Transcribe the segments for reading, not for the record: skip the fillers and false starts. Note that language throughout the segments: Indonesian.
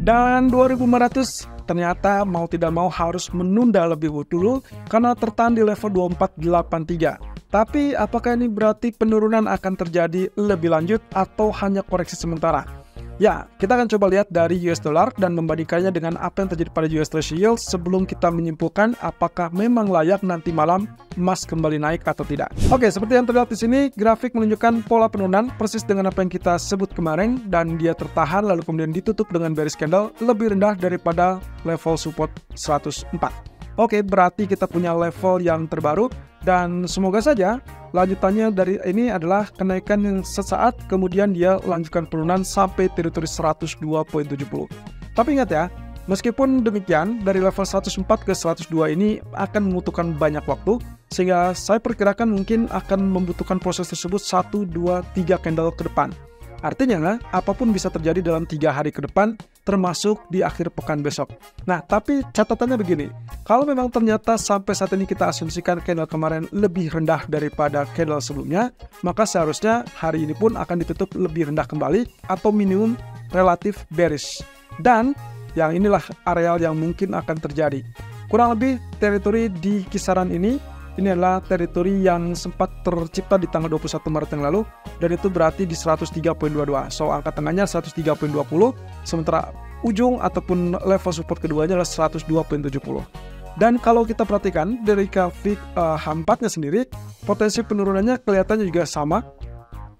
Dan 2500 ternyata mau tidak mau harus menunda lebih dulu karena tertahan di level 2483. Tapi apakah ini berarti penurunan akan terjadi lebih lanjut atau hanya koreksi sementara? Ya, kita akan coba lihat dari US dollar dan membandingkannya dengan apa yang terjadi pada US Treasury Yield sebelum kita menyimpulkan apakah memang layak nanti malam emas kembali naik atau tidak. Oke, seperti yang terlihat di sini, grafik menunjukkan pola penurunan persis dengan apa yang kita sebut kemarin dan dia tertahan lalu kemudian ditutup dengan bearish candle lebih rendah daripada level support 104. Oke, berarti kita punya level yang terbaru dan semoga saja lanjutannya dari ini adalah kenaikan yang sesaat kemudian dia lanjutkan penurunan sampai teritori 102.70. Tapi ingat ya, meskipun demikian dari level 104 ke 102 ini akan membutuhkan banyak waktu sehingga saya perkirakan mungkin akan membutuhkan proses tersebut 1, 2, 3 candle ke depan. Artinya, apapun bisa terjadi dalam 3 hari ke depan, termasuk di akhir pekan besok. Nah, tapi catatannya begini, kalau memang ternyata sampai saat ini kita asumsikan candle kemarin lebih rendah daripada candle sebelumnya, maka seharusnya hari ini pun akan ditutup lebih rendah kembali atau minimum relatif bearish. Dan yang inilah areal yang mungkin akan terjadi. Kurang lebih teritori di kisaran ini adalah teritori yang sempat tercipta di tanggal 21 Maret yang lalu dan itu berarti di 103.22. So, angka tengahnya 103.20 sementara ujung ataupun level support keduanya adalah 102.70. Dan kalau kita perhatikan dari grafik H4-nya sendiri, potensi penurunannya kelihatannya juga sama.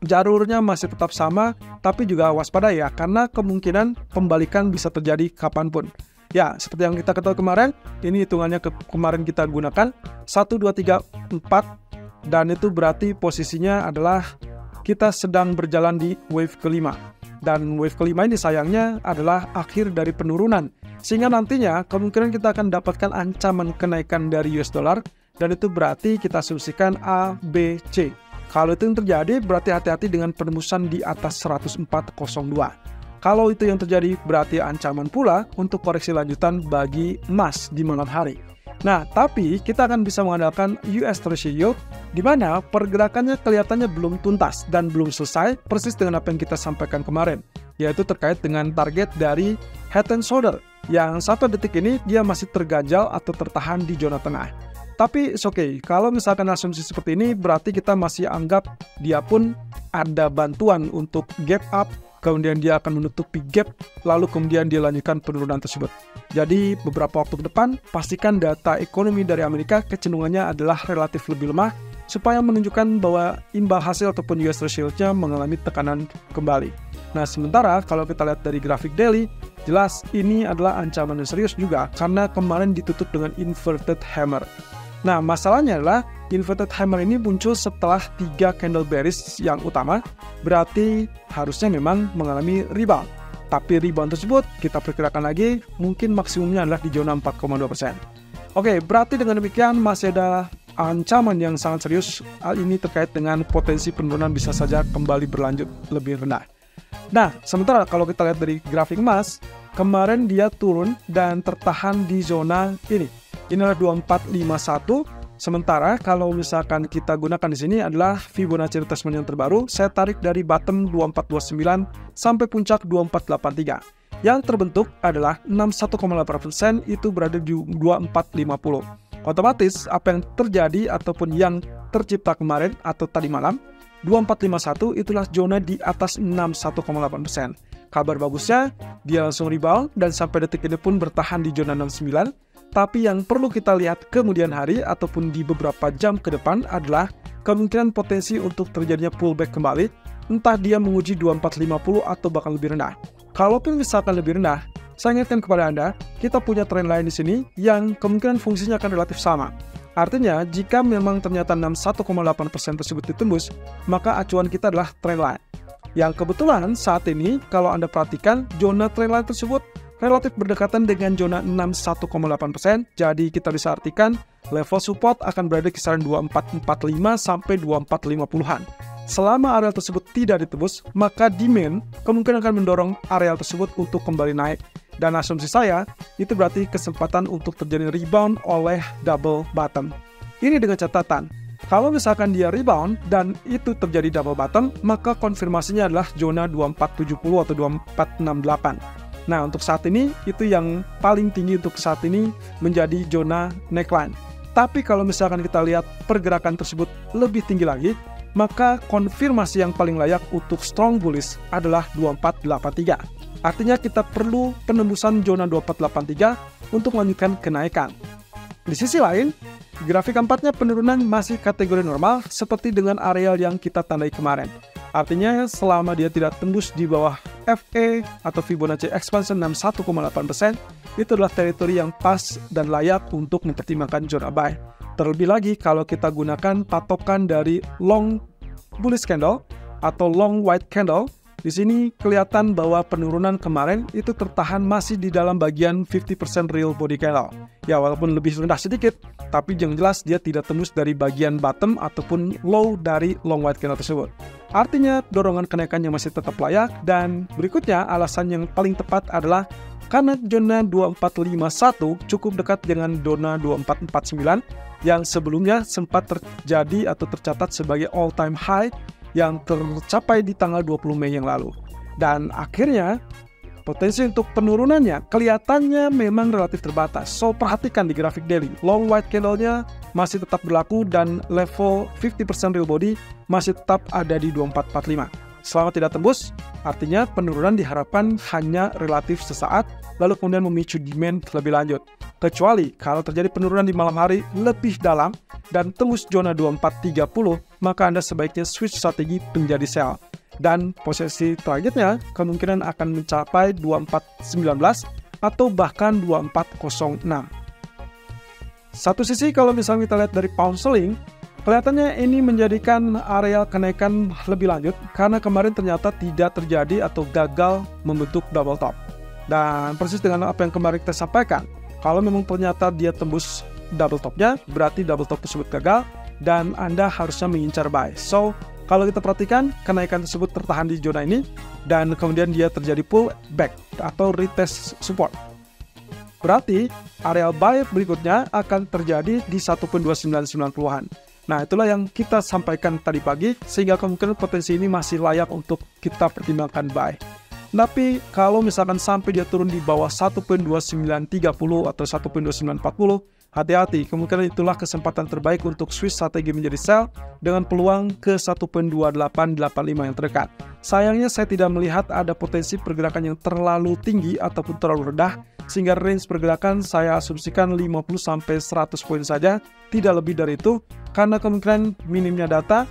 Jalurnya masih tetap sama, tapi juga waspada ya karena kemungkinan pembalikan bisa terjadi kapanpun. Ya, seperti yang kita ketahui kemarin, ini hitungannya kemarin kita gunakan 1, 2, 3, 4 dan itu berarti posisinya adalah kita sedang berjalan di wave kelima. Dan wave kelima ini sayangnya adalah akhir dari penurunan. Sehingga nantinya kemungkinan kita akan dapatkan ancaman kenaikan dari US dollar dan itu berarti kita asumsikan A, B, C. Kalau itu yang terjadi berarti hati-hati dengan penembusan di atas 104.02. Kalau itu yang terjadi berarti ancaman pula untuk koreksi lanjutan bagi emas di malam hari. Nah, tapi kita akan bisa mengandalkan US Treasury Yield di mana pergerakannya kelihatannya belum tuntas dan belum selesai persis dengan apa yang kita sampaikan kemarin, yaitu terkait dengan target dari head and shoulder yang sampai detik ini dia masih terganjal atau tertahan di zona tengah. Tapi it's okay, kalau misalkan asumsi seperti ini berarti kita masih anggap dia pun ada bantuan untuk gap up, kemudian dia akan menutupi gap, lalu kemudian dia lanjutkan penurunan tersebut. Jadi beberapa waktu ke depan, pastikan data ekonomi dari Amerika kecenderungannya adalah relatif lebih lemah, supaya menunjukkan bahwa imbal hasil ataupun US Treasury Yield-nya mengalami tekanan kembali. Nah, sementara kalau kita lihat dari grafik daily, jelas ini adalah ancaman yang serius juga, karena kemarin ditutup dengan inverted hammer. Nah, masalahnya adalah inverted hammer ini muncul setelah 3 candle bearish yang utama, berarti harusnya memang mengalami rebound. Tapi rebound tersebut kita perkirakan lagi mungkin maksimumnya adalah di zona 4,2%. Oke, berarti dengan demikian masih ada ancaman yang sangat serius. Hal ini terkait dengan potensi penurunan bisa saja kembali berlanjut lebih rendah. Nah, sementara kalau kita lihat dari grafik emas, kemarin dia turun dan tertahan di zona ini. Inilah 2451. Sementara kalau misalkan kita gunakan di sini adalah Fibonacci retracement yang terbaru, saya tarik dari bottom 2429 sampai puncak 2483. Yang terbentuk adalah 61,8% itu berada di 2450. Otomatis apa yang terjadi ataupun yang tercipta kemarin atau tadi malam 2451 itulah zona di atas 61,8%. Kabar bagusnya dia langsung rebound dan sampai detik ini pun bertahan di zona 69. Tapi yang perlu kita lihat kemudian hari ataupun di beberapa jam ke depan adalah kemungkinan potensi untuk terjadinya pullback kembali, entah dia menguji 2450 atau bahkan lebih rendah. Kalaupun misalkan lebih rendah, saya ingatkan kepada Anda, kita punya trend line di sini yang kemungkinan fungsinya akan relatif sama. Artinya, jika memang ternyata 61,8% tersebut ditembus, maka acuan kita adalah trend line. Yang kebetulan saat ini, kalau Anda perhatikan, zona trend line tersebut relatif berdekatan dengan zona 61,8%, jadi kita bisa artikan level support akan berada di kisaran 2445 sampai 2450-an. Selama area tersebut tidak ditebus, maka demand kemungkinan akan mendorong area tersebut untuk kembali naik. Dan asumsi saya, itu berarti kesempatan untuk terjadi rebound oleh double bottom. Ini dengan catatan, kalau misalkan dia rebound dan itu terjadi double bottom, maka konfirmasinya adalah zona 2470 atau 2468. Nah, untuk saat ini, itu yang paling tinggi untuk saat ini menjadi zona neckline. Tapi kalau misalkan kita lihat pergerakan tersebut lebih tinggi lagi, maka konfirmasi yang paling layak untuk strong bullish adalah 2483. Artinya kita perlu penembusan zona 2483 untuk melanjutkan kenaikan. Di sisi lain, grafik keempatnya penurunan masih kategori normal seperti dengan areal yang kita tandai kemarin. Artinya selama dia tidak tembus di bawah FE atau Fibonacci Expansion 61,8%, itu adalah teritori yang pas dan layak untuk mempertimbangkan zona buy. Terlebih lagi kalau kita gunakan patokan dari long bullish candle atau long white candle, di sini kelihatan bahwa penurunan kemarin itu tertahan masih di dalam bagian 50% real body candle. Ya, walaupun lebih rendah sedikit, tapi yang jelas dia tidak tembus dari bagian bottom ataupun low dari long white candle tersebut. Artinya dorongan kenaikannya masih tetap layak, dan berikutnya alasan yang paling tepat adalah karena zona 2451 cukup dekat dengan zona 2449 yang sebelumnya sempat terjadi atau tercatat sebagai all time high yang tercapai di tanggal 20 Mei yang lalu. Dan akhirnya potensi untuk penurunannya kelihatannya memang relatif terbatas. So, perhatikan di grafik daily, long white candle-nya masih tetap berlaku dan level 50% real body masih tetap ada di 2445. Selama tidak tembus, artinya penurunan diharapkan hanya relatif sesaat, lalu kemudian memicu demand lebih lanjut. Kecuali kalau terjadi penurunan di malam hari lebih dalam dan tembus zona 2430, maka Anda sebaiknya switch strategi menjadi sell. Dan posisi targetnya kemungkinan akan mencapai 2419 atau bahkan 2406. Satu sisi kalau misalnya kita lihat dari pound sterling, kelihatannya ini menjadikan area kenaikan lebih lanjut karena kemarin ternyata tidak terjadi atau gagal membentuk double top. Dan persis dengan apa yang kemarin kita sampaikan, kalau memang ternyata dia tembus double topnya, berarti double top tersebut gagal dan Anda harusnya mengincar buy. So, kalau kita perhatikan, kenaikan tersebut tertahan di zona ini dan kemudian dia terjadi pull back atau retest support. Berarti area buy berikutnya akan terjadi di 1.2990-an. Nah, itulah yang kita sampaikan tadi pagi, sehingga kemungkinan potensi ini masih layak untuk kita pertimbangkan buy. Tapi kalau misalkan sampai dia turun di bawah 1.2930 atau 1.2940, hati-hati, kemungkinan itulah kesempatan terbaik untuk switch strategi menjadi sell dengan peluang ke 1.2885 yang terdekat. Sayangnya saya tidak melihat ada potensi pergerakan yang terlalu tinggi ataupun terlalu rendah, sehingga range pergerakan saya asumsikan 50-100 poin saja, tidak lebih dari itu, karena kemungkinan minimnya data,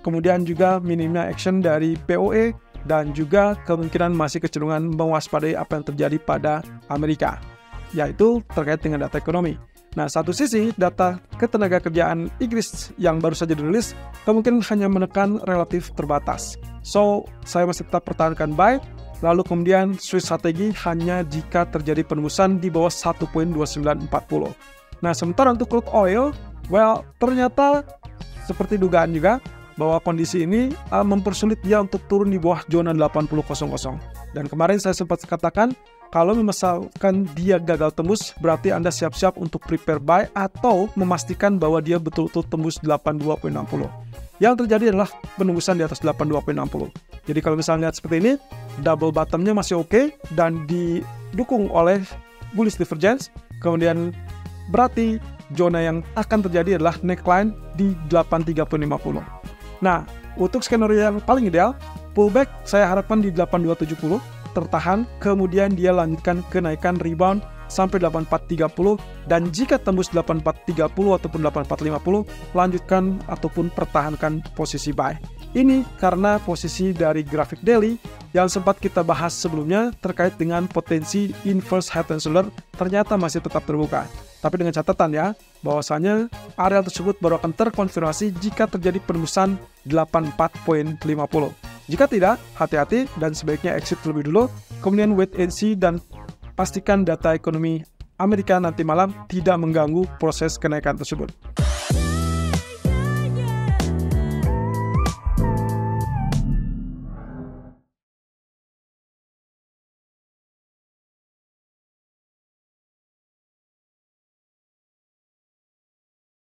kemudian juga minimnya action dari POE, dan juga kemungkinan masih kecenderungan mewaspadai apa yang terjadi pada Amerika, yaitu terkait dengan data ekonomi. Nah, satu sisi data ketenagakerjaan Inggris yang baru saja dirilis kemungkinan hanya menekan relatif terbatas. So, saya masih tetap pertahankan buy, lalu kemudian switch strategi hanya jika terjadi penembusan di bawah 1.2940. Nah, sementara untuk crude oil, well, ternyata seperti dugaan juga bahwa kondisi ini mempersulit dia untuk turun di bawah zona 80.00. Dan kemarin saya sempat katakan, kalau misalkan dia gagal tembus, berarti Anda siap-siap untuk prepare buy atau memastikan bahwa dia betul-betul tembus 82.60. Yang terjadi adalah penembusan di atas 82.60. Jadi kalau misalnya lihat seperti ini, double bottomnya masih oke dan didukung oleh bullish divergence, kemudian berarti zona yang akan terjadi adalah neckline di 83.50. Nah, untuk skenario yang paling ideal, pullback saya harapkan di 8270, tertahan, kemudian dia lanjutkan kenaikan rebound sampai 8430, dan jika tembus 8430 ataupun 8450, lanjutkan ataupun pertahankan posisi buy. Ini karena posisi dari grafik daily yang sempat kita bahas sebelumnya terkait dengan potensi inverse head and shoulder ternyata masih tetap terbuka. Tapi dengan catatan ya, bahwasanya area tersebut baru akan terkonfirmasi jika terjadi penembusan 84.50. Jika tidak, hati-hati dan sebaiknya exit terlebih dulu, kemudian wait and see dan pastikan data ekonomi Amerika nanti malam tidak mengganggu proses kenaikan tersebut.